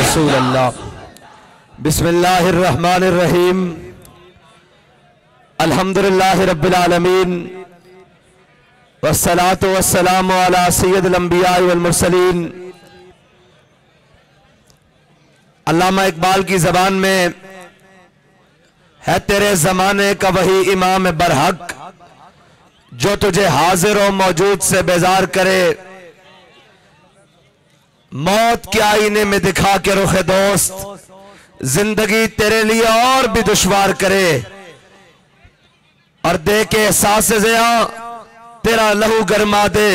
रसूल अल्लाह। बिस्मिल्लाहिर्रहमानिर्रहीम। अल्हम्दुलिल्लाहि रब्बिल आलमीन वस्सलातु वस्सलामु अला सय्यदिल अंबिया वल मुरसलीन। अल्लामा इकबाल की जबान में है, तेरे जमाने का वही इमाम बरहक जो तुझे हाजिर और मौजूद से बेजार करे, मौत के आईने में दिखा के रुखे दोस्त जिंदगी तेरे लिए और भी दुश्वार करे, और दे के एहसास ज़िया तेरा लहू गरमा दे,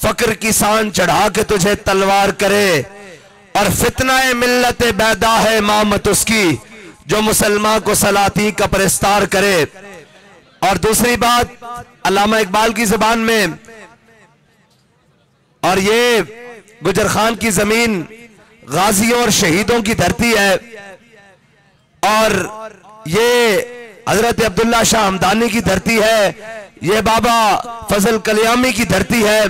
फक्र की सान चढ़ा के तुझे तलवार करे, और फितना मिल्लत बैदा है इमामत उसकी जो मुसलमान को सलाती का परस्तार करे। और दूसरी बात अल्लामा इकबाल की जुबान में, और ये गुजर खान की जमीन गाजियों और शहीदों की धरती है, और ये हजरत अब्दुल्ला शाह हमदानी की धरती है, ये बाबा फजल कलियामी की धरती है,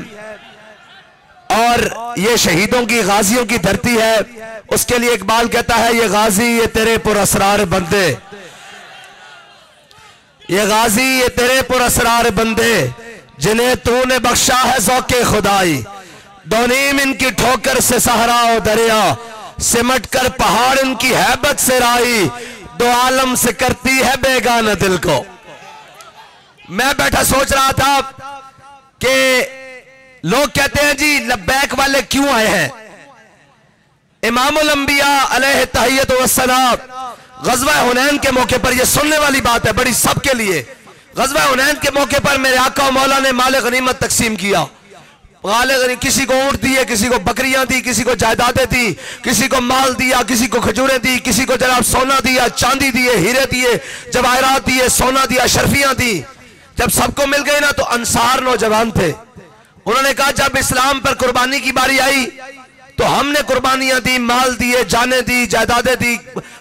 और ये शहीदों की गाजियों की धरती है। उसके लिए इकबाल कहता है, ये गाजी ये तेरे पुरअसरार बंदे, ये गाजी ये तेरे पुरअसरार बंदे, जिन्हें तूने बख्शा है ज़ौक़े खुदाई, दोनीम इनकी ठोकर से सहरा और दरिया, सिमट कर पहाड़ इनकी हैबत से राई, दो आलम से करती है बेगाना दिल को। मैं बैठा सोच रहा था कि लोग कहते हैं जी लब्बैक वाले क्यों आए हैं। इमामुल अंबिया अलैहि तहियत व सलाम ग़ज़वा हुनैन के मौके पर, यह सुनने वाली बात है बड़ी सबके लिए, ग़ज़वा हुनैन के मौके पर मेरे आका मौला ने माल गनीमत तकसीम किया। किसी को ऊंट दिए, किसी को बकरियां दी, किसी को जायदादें दी, किसी को माल दिया, किसी को खजूरें दी, किसी को जनाब सोना दिया, चांदी दिए, हीरे दिए, जवाहरात दिए, सोना दिया, शर्फियां दी। जब सबको मिल गए ना तो अंसार नौजवान थे, उन्होंने कहा जब इस्लाम पर कुर्बानी की बारी आई तो हमने कुर्बानियां दी, माल दिए, जाने दी, जायदादें दी,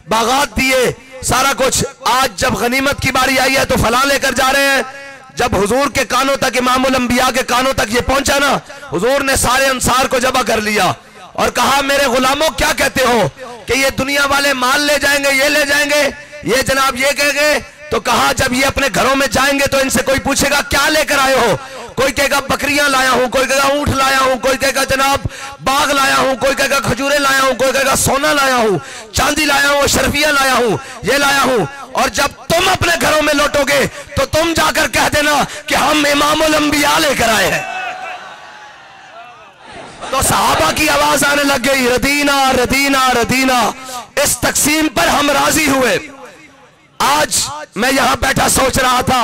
बागात दिए, सारा कुछ। आज जब गनीमत की बारी आई है तो फला लेकर जा रहे हैं। जब हुजूर के कानों तक, इमामुल अंबिया के कानों तक ये पहुंचा ना, हुजूर ने सारे अंसार को जमा कर लिया और कहा, मेरे गुलामों क्या कहते हो कि ये दुनिया वाले माल ले जाएंगे, ये ले जाएंगे, ये जनाब ये कहेंगे। तो कहा जब ये अपने घरों में जाएंगे तो इनसे कोई पूछेगा क्या लेकर आए हो, कोई कहेगा बकरियां लाया हूं, कोई कहेगा ऊंट लाया हूं, कोई कहेगा जनाब बाग लाया हूं, कोई कहेगा खजूरें लाया हूं, कोई कहेगा सोना लाया हूं, चांदी लाया हूं, शर्फिया लाया हूं, ये लाया हूं। और जब तुम अपने घरों में लौटोगे तो तुम जाकर कह देना कि हम इमामुल अंबिया लेकर आए हैं। तो सहाबा की आवाज आने लग गई, रदीना रदीना रदीना। इस तकसीम पर हम राजी हुए। आज मैं यहां बैठा सोच रहा था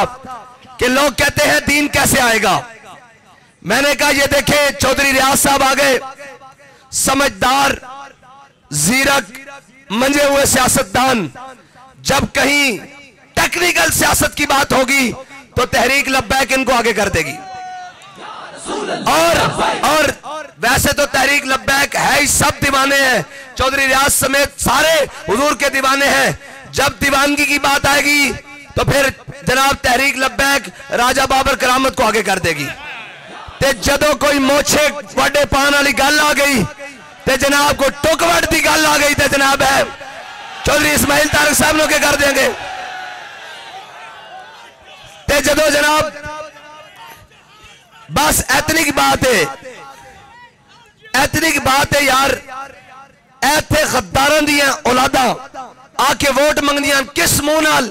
कि लोग कहते हैं दीन कैसे आएगा। मैंने कहा ये देखे चौधरी रियाज साहब आ गए, समझदार, जीरक, मंजे हुए सियासतदान। जब कहीं टेक्निकल सियासत की बात होगी तो तहरीक लब्बैक इनको आगे कर देगी। और वैसे तो तहरीक लब्बैक है ही, सब दीवाने हैं, चौधरी रियाज समेत सारे हुजूर के दीवाने हैं। जब दीवानगी की बात आएगी तो फिर जनाब तहरीक लब्बैक राजा बाबर करामत को आगे कर देगी। ते जदों कोई मोछे वड्डे पान वाली गल आ गई, ते जनाब को टुकवट की गल आ गई, ते जनाब है चौधरी इस्माइल तारक साहब लोग कर देंगे। ते जदों जनाब बस एतनिक बात है, एतनिक बात है यार, ऐथे गद्दारां दियां औलादां आके वोट मंगदियां किस मुंह नाल?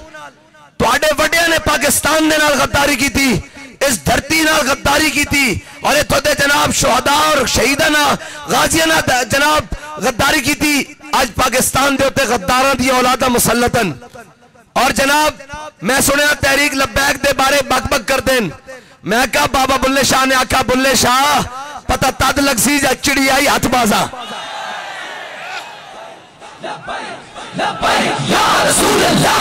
तुहाडे वड्डियां ने पाकिस्तान दे नाल गद्दारी की थी, इस धरती नाल गद्दारी की थी, और इत्थों दे जनाब शुहदा और शहीदां नाल, गाजियां नाल जनाब गद्दारी की थी। आज पाकिस्तान दे उत्ते गद्दारां दी औलादा मुसल्लतन। और जनाब मैं सुनिया तहरीक लब्बैक दे बारे बक-बक कर देन। मैं कहा बाबा बुल्ले शाह ने आखा, बुल्ले शाह पता तद लग सी जा चिड़ी आई हथ बाजा। या रसूल अल्लाह,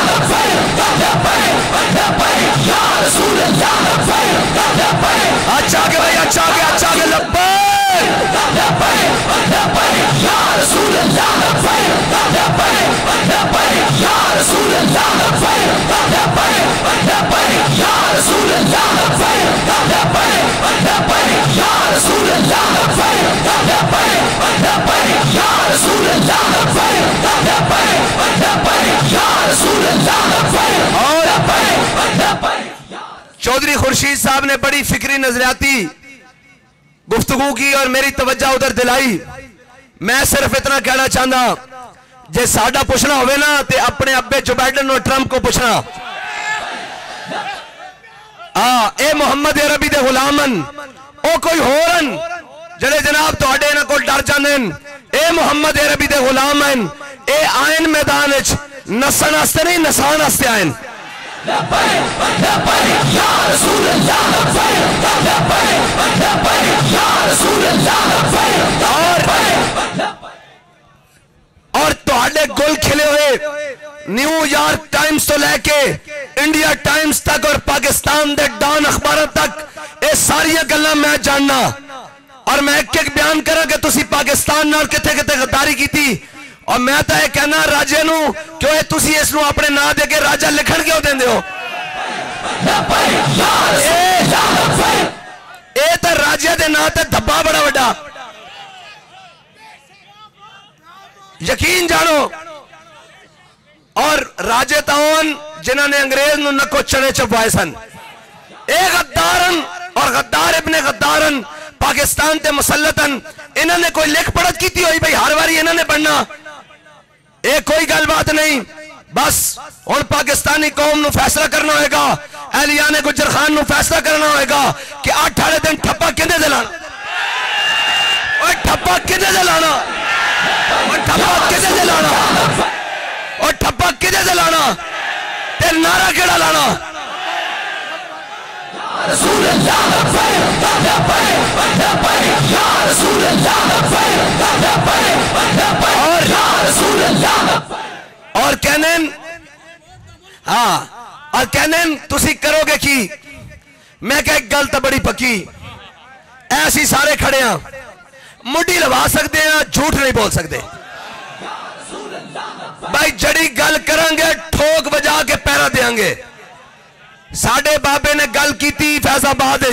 अच्छा के भाई, अच्छा के, अच्छा के लब्बैक या रसूल अल्लाह, या रसूल अल्लाह, या रसूल अल्लाह, या रसूल अल्लाह, या रसूल अल्लाह। चौधरी खुर्शीद साहब ने बड़ी फिक्री नजरियाती गुफ्तगू की और मेरी तवज्जो उधर दिलाई। मैं सिर्फ इतना कहना चाहता, जे साडा पुछना होवे ना ते अपने अब्बे जो बाइडन और ट्रंप को पूछना। ए मोहम्मद अरबी दे गुलामन, ओ कोई होरन जड़े जनाब तुहाडे इन्हां कोल डर जांदे न। ए मोहम्मद अरबी दे गुलामन, ए आयन मैदान विच नसन वास्ते नहीं, नसान वास्ते आयन। और तुहाडे गुल खिले हुए न्यूयॉर्क टाइम्स तो लेके इंडिया टाइम्स तक और पाकिस्तान दे डॉन अखबार तक ये सारिया गल्लां मैं जानना। और मैं एक एक बयान करा कि तुसी पाकिस्तान नाल किथे किथे गद्दारी की। और मैं तो यह कहना राजे नू, क्यों तुसी इसनू अपने नाम दे के राजा लिखण क्यों देंदे हो? ए तो राजे दे नाम ते धब्बा बड़ा वड्डा, यकीन जानो। और राजे ताउन जिन्होंने अंग्रेज नू नक्को चने चपवाए सन, ए गद्दारन और गद्दार इब्ने गद्दारन पाकिस्तान ते मुसल्लतन इन्होंने कोई लिख पढ़त की हुई भाई हर बारी इन्होंने पढ़ना, ये कोई गल बात नहीं। बस हुण पाकिस्तानी कौम नू फैसला करना होगा, एहलियाने गुजर खान नू फैसला करना होगा कि 8 वाले दिन ठप्पा किदे दे लाना, और ठप्पा किदे दे लाना, और ठप्पा किदे दे लाना, और ठप्पा किदे दे लाना, ते नारा केड़ा लाना। और कहने हाँ, और कहने तुसी करोगे कि मैं कह गल तो बड़ी पक्की, ऐसी सारे खड़े हैं, मुड्डी लवा सकते हैं, झूठ नहीं बोल सकते भाई। जड़ी गल करेंगे ठोक बजा के पैरा देंगे। साडे बाबे ने गल की थी फैजाबाद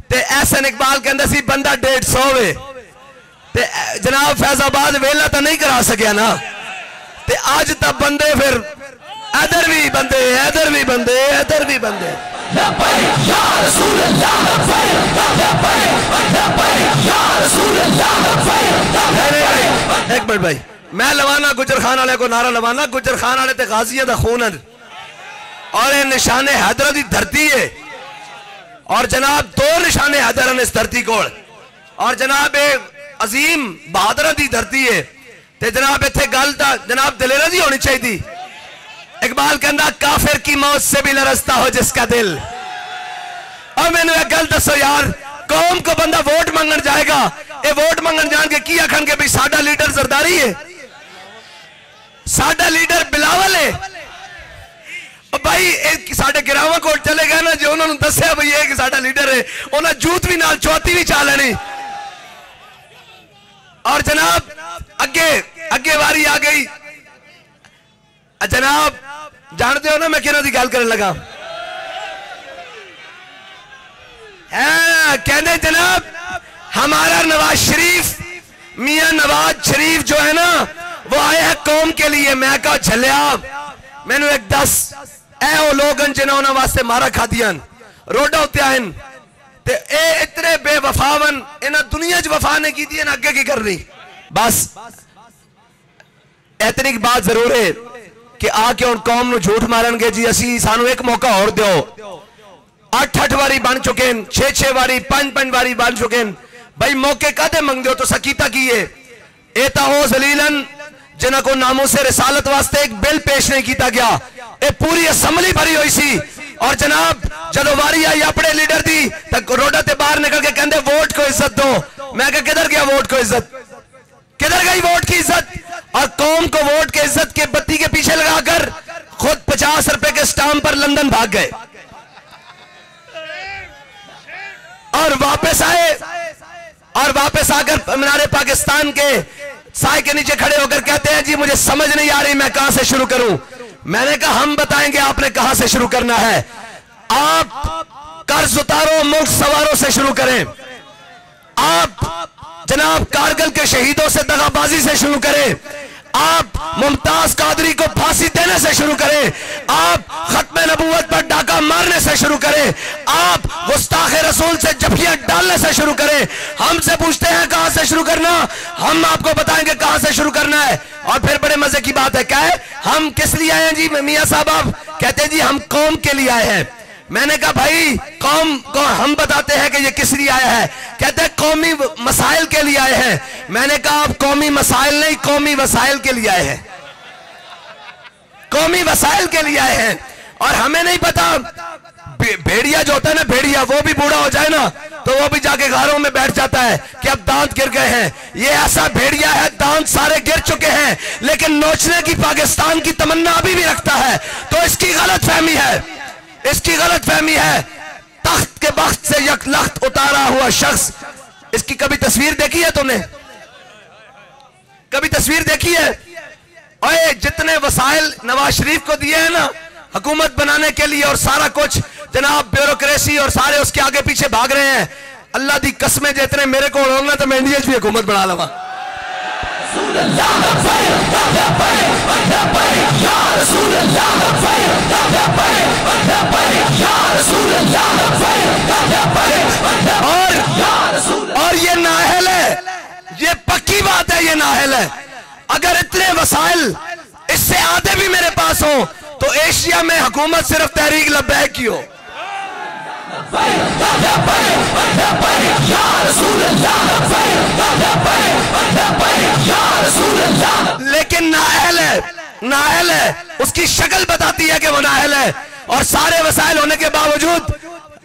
ते एहसन इकबाल कहंदा सी बंदा 150 वे ते जनाब फैजाबाद वेला तो नहीं करा सकिया ना, ते आज तक बंदे फिर इधर भी बंदे, इधर भी बंदे, इधर भी बंदे। एक मिनट भाई, मैं लवाना गुजर खान वाले को नारा लवाना, गुजर खान वाले ते गाजिया दा खून है और ये निशाने हैदर की धरती है। और जनाब 2 निशाने हैदर इस धरती को, और जनाब अजीम बहादुर की धरती है। ते जनाब इत्थे गल जनाब दलेरा दी होनी चाहिए। इकबाल कहना काफिर की मौत से भी लरजता हो जिसका दिल। और मैंने एक गल दसो यार, कौम को बंदा वोट मंगन जाएगा, ये वोट मंगन जान के की आखन के भाई साडा लीडर जरदारी है, साडा लीडर बिलावल है। भाई साडे गिरावा कोट चले गए ना, जो उन्होंने दसिया भाई ये कि साडा लीडर है, उन्हें जूत भी नाल चौथी भी चा लेनी। और जनाब अगे अगे वारी आ गई। जनाब जानते हो ना मैं किन्हों की गल करने लगा है, कहने जनाब हमारा नवाज शरीफ, मियां नवाज शरीफ जो है ना वो आए हैं कौम के लिए। मैं कहा झलिया मैनू एक दस ए लोग जिन्होंने वास्ते मारा खादियान रोडा उत्ते आयन ते ए इतने बेवफावन, इन्हें दुनिया च वफा ने की थी, अगे की कर रही। बस इतनी बात जरूर है कि आके उन कौम नू झूठ मारनगे जी असी सानू एक मौका और दो। 8-8 वारी बन चुके, 6-6 वारी 5-5 वारी बन चुके भाई, मौके कादे मंगदे हो तो सकीता की है। ए ता हो जलीलन जिन्हों को नामूसे रिसालत वास्ते एक बिल पेश नहीं किया गया, ये पूरी असम्बली भरी हुई सी। और जनाब जदों वारी आई अपने लीडर दी तो रोडा ते बाहर निकल के कहते वोट को इज्जत दो। मैं कहा किधर गया वोट को इज्जत, किधर गई वोट की इज्जत? और कौम को वोट के इज्जत के बत्ती के पीछे लगाकर खुद 50 रुपए के स्टाम्प पर लंदन भाग गए और वापस आए, और वापस आकर मीनारे पाकिस्तान के साए के नीचे खड़े होकर कहते हैं जी मुझे समझ नहीं आ रही मैं कहां से शुरू करूं। मैंने कहा हम बताएंगे आपने कहां से शुरू करना है। आप कर्ज उतारो, मुल्क सवारों से शुरू करें। आप जनाब कारगिल के शहीदों से दगाबाजी से शुरू करें। आप मुमताज कादरी को फांसी देने से शुरू करें, आप खत्म नबूवत पर डाका मारने से शुरू करें, आप गुस्ताखे रसूल से जफियां डालने से शुरू करें। हमसे पूछते हैं कहां से शुरू करना, हम आपको बताएंगे कहां से शुरू करना है। और फिर बड़े मजे की बात है, क्या है, हम किस लिए आए हैं जी मियां साहब? आप कहते हैं जी हम कौम के लिए आए हैं। मैंने कहा भाई कौम को हम बताते हैं कि ये किस लिए आया है। कहते हैं कौमी मसाइल के लिए आए हैं। मैंने कहा आप कौमी मसाइल नहीं, कौमी वसाइल के लिए आए हैं, कौमी वसाइल के लिए आए हैं। और हमें नहीं पता, भेड़िया जो होता है ना, भेड़िया वो भी बूढ़ा हो जाए ना तो वो भी जाके घरों में बैठ जाता है कि अब दांत गिर गए हैं। ये ऐसा भेड़िया है, दांत सारे गिर चुके हैं, लेकिन नोचने की पाकिस्तान की तमन्ना अभी भी रखता है। तो इसकी गलत फहमी है, इसकी गलत फहमी है। तख्त के बख्त से यकलख्त उतारा हुआ शख्स, इसकी कभी तस्वीर देखी है तुमने? कभी तस्वीर देखी है? ओए जितने वसाइल नवाज शरीफ को दिए हैं ना हुकूमत बनाने के लिए, और सारा कुछ जनाब ब्यूरोक्रेसी और सारे उसके आगे पीछे भाग रहे हैं। अल्लाह दी कसमें जितने मेरे को होंगे तो मैं इंडिया भी हुकूमत बना लूंगा। और ये नाहल है, ये पक्की बात है, ये नाहल है। अगर इतने वसाइल इससे आधे भी मेरे पास हो तो एशिया में हुकूमत सिर्फ तहरीक लब्बैक की हो। लेकिन नाअहल है, नाअहल है, उसकी शक्ल बताती है कि वो नाअहल है। और सारे वसाइल होने के बावजूद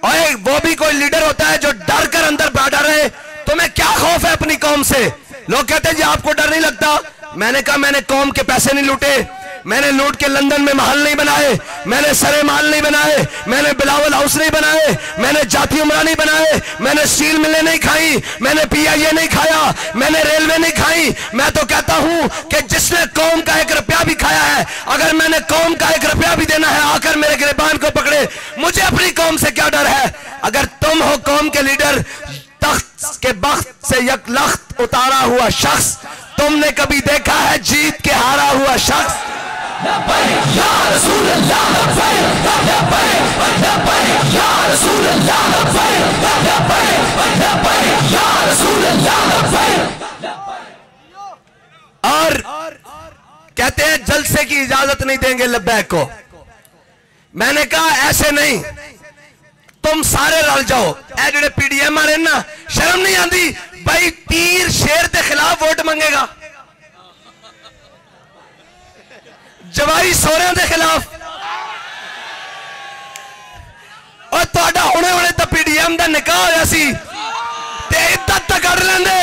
और वो भी कोई लीडर होता है जो डर कर अंदर बैठा रहे। तुम्हें क्या खौफ है अपनी कौम से? लोग कहते हैं जी आपको डर नहीं लगता। मैंने कहा मैंने कौम के पैसे नहीं लूटे, मैंने लूट के लंदन में महल नहीं बनाए, मैंने सरे माल नहीं बनाए, मैंने बिलावल हाउस नहीं बनाए, मैंने जाती उमरा नहीं बनाए, मैंने स्टील मिलें नहीं खाई, मैंने PIA नहीं खाया, मैंने रेलवे नहीं खाई। मैं तो कहता हूं कि जिसने कौम का 1 रुपया भी खाया है, अगर मैंने कौम का 1 रुपया भी देना है आकर मेरे गिरबान को पकड़े। मुझे अपनी कौम से क्या डर है? अगर तुम हो कौम के लीडर, तख्त के बख्त से यकलख्त उतारा हुआ शख्स, तुमने कभी देखा है जीत के हारा हुआ शख्स? और कहते हैं जलसे की इजाजत नहीं देंगे लब्बैक को। मैंने कहा ऐसे नहीं, तुम सारे रल जाओ। ए जेडे PDM वाले ना, शर्म नहीं आती भाई? पीर शेर के खिलाफ वोट मंगेगा, जवाई सोहरिया के खिलाफ। और तुहाडा हुणे हुणे तो PDM का निकाह होया सी ते इज्जत तो कर लेंदे,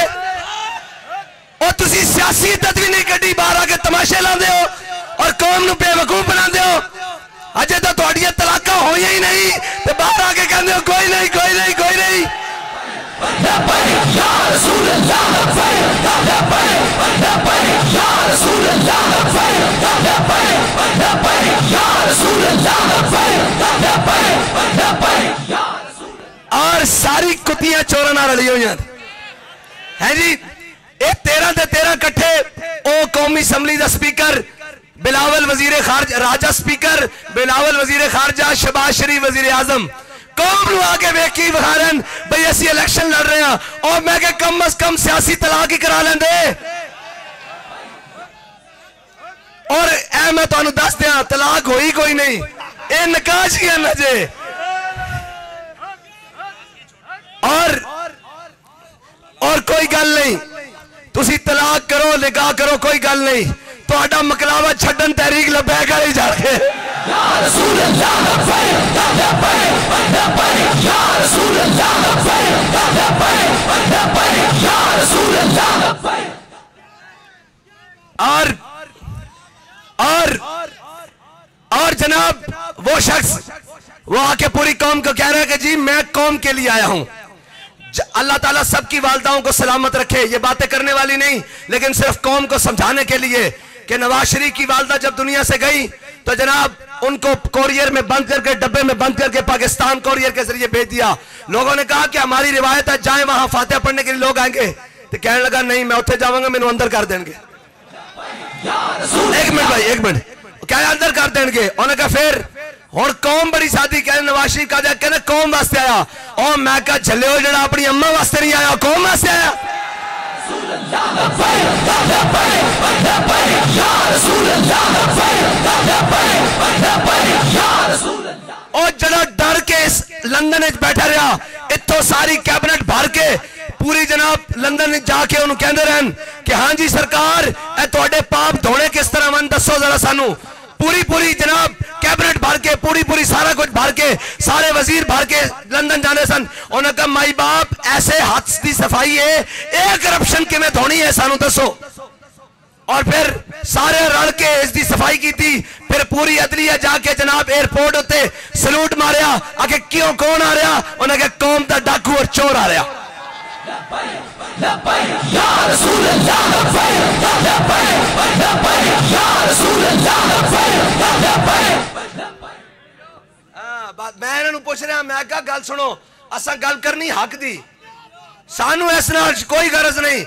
और तुसी सियासी इज्जत भी नहीं कड्डी, बाहर आके तमाशे लाते हो और कौम नूं बेवकूफ बनाते हो। अजे तो तुहाडियां तलाका होई ही नहीं ते बाहर आके कहंदे हो कोई नहीं कोई नहीं कोई नहीं। और सारी कुतियां चोरों नाल रली हुई है जी। ये 13 ते 13 कट्ठे, ओ कौमी असम्बली का स्पीकर बिलावल वजीर खारजा, राजा स्पीकर बिलावल वजीर खारजा, शहबाज शरीफ वजीर आजम, कौम नूं आके वेख के विखारन भाई असीं इलेक्शन लड़ रहे हैं। और मैं कह कम अज कम सियासी तलाक ही करा लेंदे। और ए मैं तुहानूं दस दियां, तलाक होई कोई नहीं, ये निकाह ही है जे। और कोई गल नहीं, तुसी तलाक करो निकाह करो कोई गल नहीं, तुहाडा मकलावा छड्डन तहरीक लब्बैक वाली जाके। और जनाब वो शख्स वो आके पूरी कौम को कह रहा है कि जी मैं कौम के लिए आया हूं। अल्लाह ताला सबकी वालदाओं को सलामत रखे। ये बातें करने वाली नहीं, लेकिन सिर्फ कौम को समझाने के लिए कि नवाज शरीफ की वालदा जब दुनिया से गई तो जनाब उनको कोरियर में बंद करके, डब्बे में बंद करके पाकिस्तान कोरियर के जरिए भेज दिया। लोगों ने कहा कि हमारी रिवायत है जाए वहां फातिहा पढ़ने के लिए लोग आएंगे, तो कहने लगा नहीं मैं उत्थे जाऊंगा, मैनू अंदर कर देंगे। एक मिनट भाई, एक मिनट, क्या अंदर कर देंगे? उन्होंने कहा फिर हुण कौम बड़ी सादी, कहने नवाज शरीफ का कहने कौम वास्ते आया। और मैं कहा झल्लियो जड़ा अपनी अम्मा वास्ते नहीं आया, कौम वास्ते आया। और जड़ा डर के लंदन बैठा रहा, इतों सारी कैबिनेट भर के पूरी जनाब लंदन जाके उन्होंने कहते रहन कि हाँ जी सरकार ए तुहाडे पाप धोने किस तरह मन दसो जरा सानू। पूरी पूरी जनाब कैबिनेट भर के, पूरी पूरी सारा कुछ भर के, सारे वजीर भर के लंदन जाने सन। उन्होंने कहा माई बाप ऐसे हाथ की सफाई है, एक करप्शन किवें धोनी है सानू दसो। और फिर सारे रल के इसकी सफाई की थी। फिर पूरी अदलिया जाके जनाब एयरपोर्ट उत्ते सलूट मारिया, आके क्यों कौन आ रहा? उन्हें कहा कौम का डाकू और चोर आ रहा। मैं इन्होंने पूछ रहा, मैं क्या गल सुनो, असा गल करनी हक दी, सानू इस नाल कोई गरज नहीं।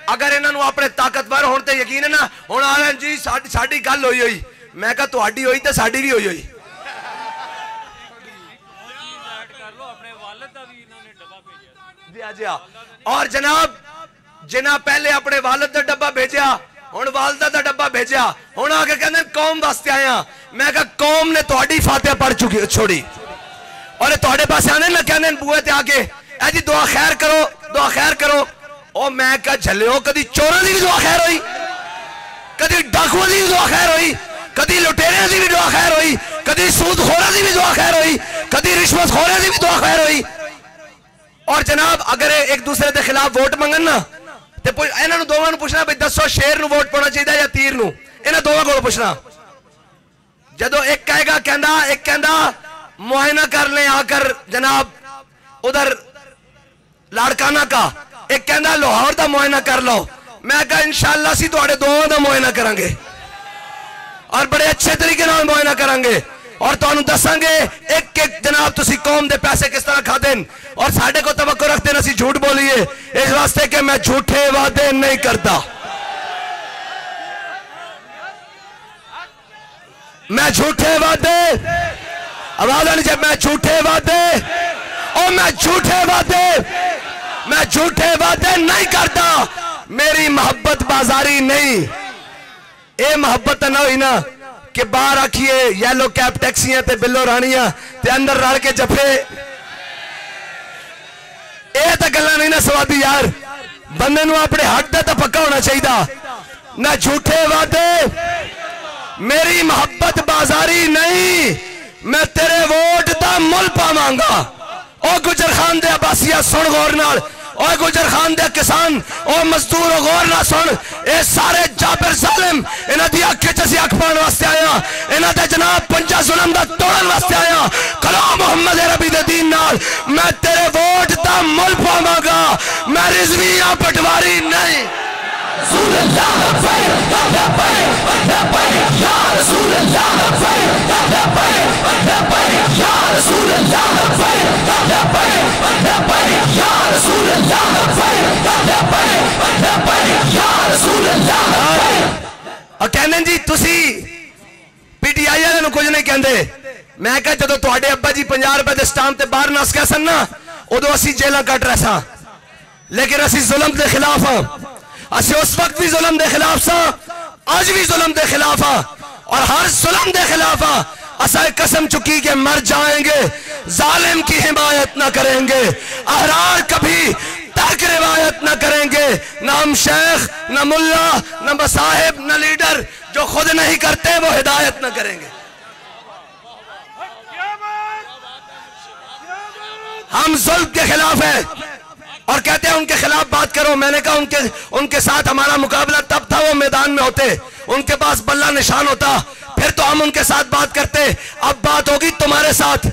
अगर इन्होंने अपने ताकतवर होने ते यकीन है ना, हुण आ जी साडी गल होई होई, मैं कहा तुहाडी होई ते साडी भी होई होई। और जनाब जिन्हें पहले अपने वालिद का डब्बा भेजा, हुण वालदा का डब्बा भेजा, हुण आके कहंदे कौम वास्ते आया। मैं कहा कौम ने तुहाडी फातिहा पढ़ चुकी छोड़ी, और तुहाडे पास आने ना कहंदे बूहे ते आके ऐ जी दुआ खैर करो, दुआ खैर करो। और मैं कहा झल्लियो कदी चोरों की भी दुआ खैर हुई, कदी डाकुओं की भी दुआ खैर हुई, कदी लुटेरियां की भी दुआ खैर हुई, कदी सूदखोरां की भी दुआ खैर हुई, कदी रिश्वतखोरां की भी दुआ खैर हुई। और जनाब अगर एक दूसरे के खिलाफ वोट मंगन ना तो इन्होंने दोवां पूछना भाई दसो शेर नूं वोट पाना चाहिए या तीर नूं, इन्हां दोवां कोलों पूछना। जदों एक कहेगा कहंदा, एक कहंदा मुआयना कर ले आकर जनाब उधर लाड़काना का, एक कहंदा लाहौर का मुआयना कर लो। मैं कहा इंशाअल्लाह असीं तुहाडे दोवां दा मुआयना करांगे और बड़े अच्छे तरीके नाल मुआयना करांगे, और तुहानूं दसांगे एक एक जनाब तुसी कौम दे पैसे किस तरह खादे। और साडे को तवक्को रखते हैं झूठ बोलिए, इस वास्ते कि मैं झूठे वादे नहीं करता, मैं झूठे वादे आवाज आनी चाहिए, मैं झूठे वादे और मैं झूठे वादे, मैं झूठे वादे नहीं करता। मेरी मोहब्बत बाजारी नहीं, ये मोहब्बत ना हुई ना कि बाहर आखिए येलो कैप टैक्सियां ते बिल्लो रानियां ते अंदर रल के जफे, ये तो गल्लां नहीं ना सवादी यार। बंदे नूं अपने हक दा तो पक्का होना चाहिए ना। झूठे वादे, मेरी मोहब्बत बाजारी नहीं, मैं तेरे वोट दा मुल पावांगा। ओ गुजर खान दे अब्बासिया सुन गौर नाल, और गुजर खान दे किसान और मजदूर गौर ना सुन, ये सारे जाबिर जालिम इन्हां दी अख च असीं अख पाउण वास्ते आया, इन्हां दे जनाब पंजा जुल्म दा तोड़न वास्ते आया। कलाम मोहम्मद अरबी दे दीन नाल मैं तेरे वोट दा मुल पावांगा, मैं रिजवियां पटवारी नहीं। कहने जी तुसी पीटीआई वाले कुछ नहीं कहते। मैं कहा जो तुहाडे अब्बा जी 50 रुपए के स्टाम्प ते बाहर नस गए सन ना, उदों असीं जेलां कट रहे सा, लेकिन असीं जुल्म के खिलाफ हाँ। असीं उस वक्त भी जुल्म के खिलाफ सा, आज भी जुल्म के खिलाफ हाँ, और हर जुल्म के खिलाफ हाँ। असा कसम चुकी के मर जाएंगे, जालिम की हिमायत न करेंगे, अहरार कभी तक रिवायत न करेंगे। न हम शेख, न मुल्ला, न मसाहिब, न लीडर जो खुद नहीं करते वो हिदायत न करेंगे। हम जुल्म के खिलाफ है और कहते हैं उनके खिलाफ बात करो। मैंने कहा उनके साथ हमारा मुकाबला तब था वो मैदान में होते, उनके पास बल्ला निशान होता, फिर तो हम उनके साथ बात करते। अब बात होगी तुम्हारे साथ,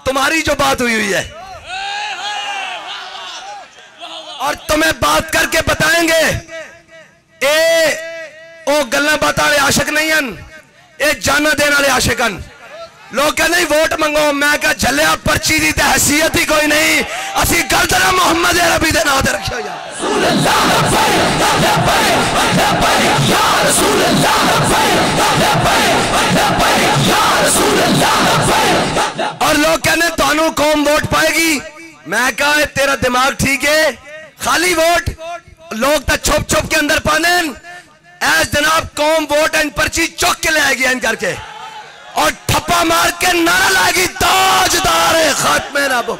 तुम्हारी जो बात हुई है, और तुम्हें बात करके बताएंगे। ए ओ गल्ला बात वाले आशिक नहीं हन, ए जाना देने वाले आशिक हन। लोग कहते नहीं वोट मंगो, मैं क्या झलिया पर्ची की तो हैसियत ही कोई नहीं, असी गर्दन मुहम्मद अरबी के नाम से रखियो यार। और लोग कहने थानू कौम वोट पाएगी, मैं कहा तेरा दिमाग ठीक है, खाली वोट लोग तो छुप छुप के अंदर पाने ऐस जनाब कौम वोट इन पर्ची चौक के ले आएगी इन करके और ठप्पा मार के नारा लाएगी ताजदार खत्मे नबुव्वत,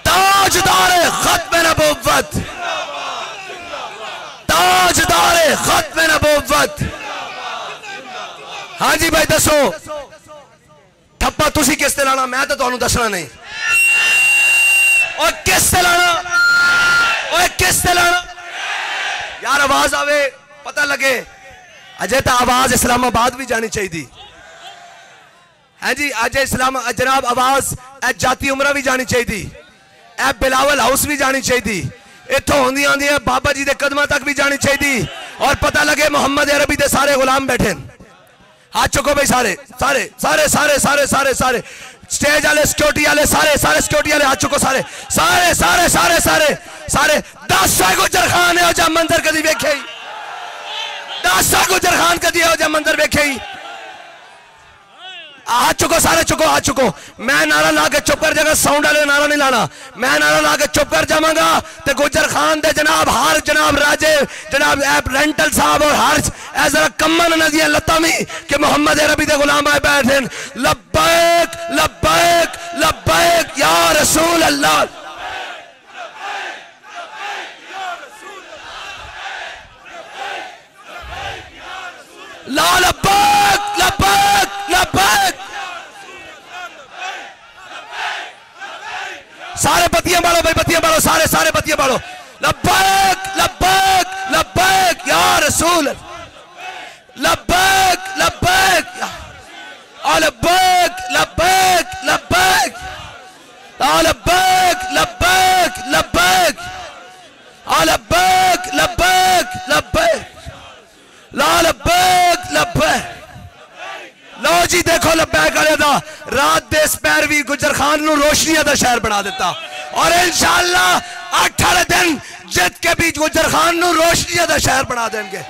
ताजदार खत्मे नबुव्वत, ताजदार खत्मे नबुव्वत। हाँ जी भाई दसो ठप्पा तुसी किस ते लाना, मैं तो तुहानू दसना नहीं। और किस ते लाना, और किस ते लाना यार, आवाज आवे पता लगे। अजय तो आवाज इस्लामाबाद भी जानी चाहिए है जी, अजय इस्लाम जनाब आवाज जाती उमरा भी जानी चाहिए, ए बिलावल हाउस भी जानी चाहिए, इतों होंदी आंदी बाबा जी के कदम तक भी जानी चाहिए। और पता लगे मोहम्मद अरबी के सारे गुलाम बैठे। हाथ चुको भाई सारे सारे सारे सारे सारे सारे सारे स्टेज वाले सिक्योरिटी वाले सारे सारे सिक्योरिटी वाले हाथ चुको सारे सारे सारे सारे सारे सारे 10 गुजर खान है जा मंजर कदी वेखे, 10 गुजर खान कदी हो जा मंजर वेखे। हाथ चुको सारे चुको, हाथ चुको। मैं नारा ला के चुप कर जाऊंगा, साउंड वाले नारा नहीं लाना, मैं नारा ला के चुप कर जाऊंगा तो गुजर खान दे जनाब हर जनाब राजे जनाब रेंटल साहब और हर जरा कमन नदियां लतामी कि मोहम्मद अरबी दे गुलाम आए बैठे। लब्बैक लब्बैक लब्बैक या रसूल अल्लाह, ला लब्बैक लब्बैक लब्बैक। सारे बत्तियां बालो भाई, बत्तियां बालो, सारे सारे बत्तियां बालो। लब्बैक लब्बैक लब्बैक या रसूल, लब्बैक लब्बैक लब्बैक लब्बैक लब्बैक लब्बैक लब्बैक लब्बैक लब्बैक लब्बैक लब्बैक ला लब्बैक लब्बैक। लो जी देखो लब्बैक वाले दा रात दे पैर भी गुजर खान नू रोशनियां दा शहर बना देता और इंशाअल्लाह 18 दिन जित के भी गुजर खान नू रोशनियां दा शहर बना देंगे।